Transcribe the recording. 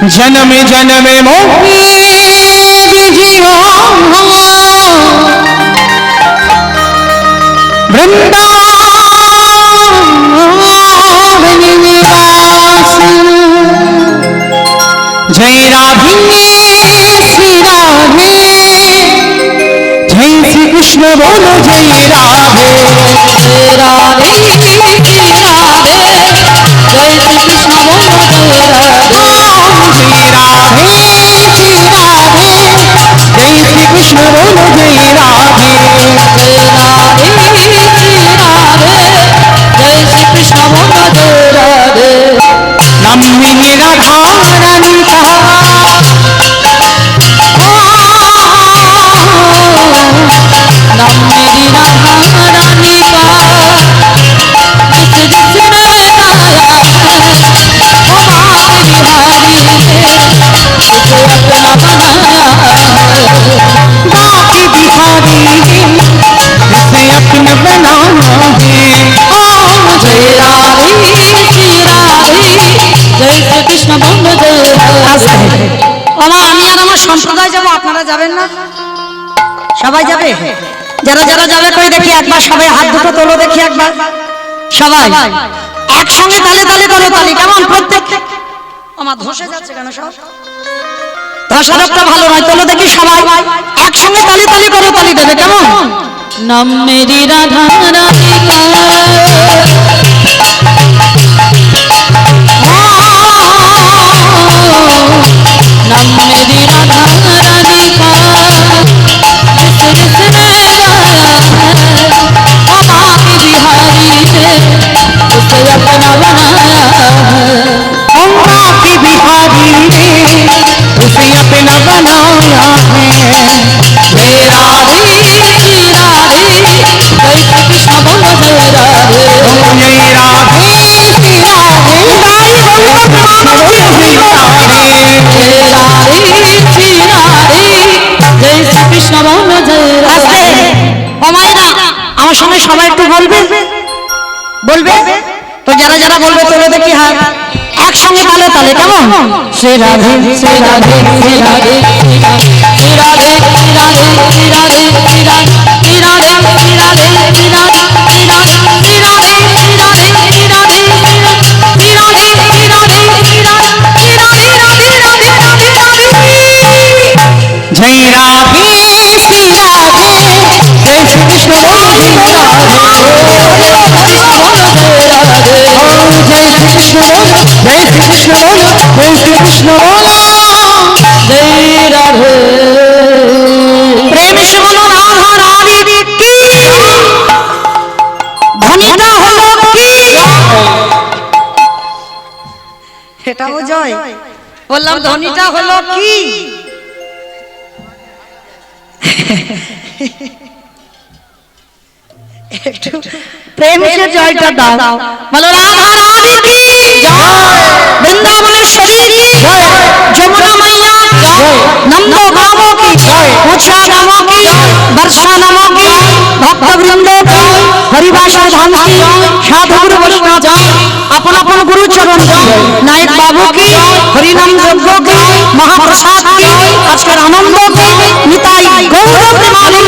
जन्म जन्म मोहे विजियो वृंदावन निवास जय राधे श्री राधे जय श्री कृष्ण बोलो जय राधे राधे श्री राधे जय श्री कृष्ण बोलो जय राधे जय राधे श्री राधे जय श्री कृष्ण बोलो जय राधे जय राधे श्री राधे जय श्री कृष्ण बोलो जय राधे नाम मेरा धारणी का नाम मेरी राधा रानी का जिस जिसने गाया है वो बाप बिहारी है उसे अपना बनाया है बाकी बिहारी इसे अपना बनाना है जय राधे श्री राधे जय श्री कृष्ण बोलो जय राधे আমার আমি আর আমার সম্প্রদায় যাব আপনারা যাবেন না সবাই যাবে যারা যারা যাবে কই দেখি একবার সবাই হাত দুটো তোলো দেখি একবার সবাই একসঙ্গে তালে তালে করো তালি কেমন প্রত্যেক আমার ধসে যাচ্ছে কেন সব ধসারটা ভালো নয় তোলো দেখি সবাই একসঙ্গে তালে তালে করো তালি দেবে কেমন नाम मेरी राधा रानी का नाम मेरी राधा रानी का जिस जिसने गाया है वो बाकी बिहारी है उसे अपना बनाया है बाकी बिहारी उसे अपना बनाया है जय राधे श्री राधे जय श्री कृष्ण बोलो जय राधे जय राधे श्री राधे जय राधे श्री राधे जय श्री कृष्ण बोलो जय राधे ও মায়েরা আমার সঙ্গে সবাই একটু বলবে বলবে তো যারা যারা বলবে তোলো দেখি হাত একসঙ্গে তালে তালে কেমন শ্রী রাধে श्री राधे श्री राधे श्री राधे श्री राधे श्री राधे श्री राधे श्री राधे श्री राधे श्री राधे श्री राधे श्री राधे श्री राधे श्री राधे श्री राधे श्री राधे श्री राधे श्री राधे राधे राधे राधे राधे जय राधे श्री राधे जय श्री कृष्ण बोलो जय राधे कृष्ण बोलो जय राधे जय श्री कृष्ण बोलो जय श्री कृष्ण बोलो जय श्री कृष्ण बोलो जय राधे প্রেম সে বলো রাধা রানীর কি ধনিটা হলো কি এটাও জয় বললাম ধনিটা হলো কি একটু প্রেমের জয়টা দাও বলো রাধা রানী কি জয় বৃন্দাবনেশ্বরী কি জয় যমুনা মাইয়া জয় নন্দ বাবু কি জয় উষা নাম কি বর্ষা নাম কি ভক্তবৃন্দ কি হরিবাসর ধাম কি সাধু গুরু বৈষ্ণব জয় আপন আপন গুরু চরণ জয় নায়ক বাবু কি হরিনাম যজ্ঞ কি মহাপ্রসাদ কি আজকের আনন্দ কি নিতাই গৌর প্রেমানন্দ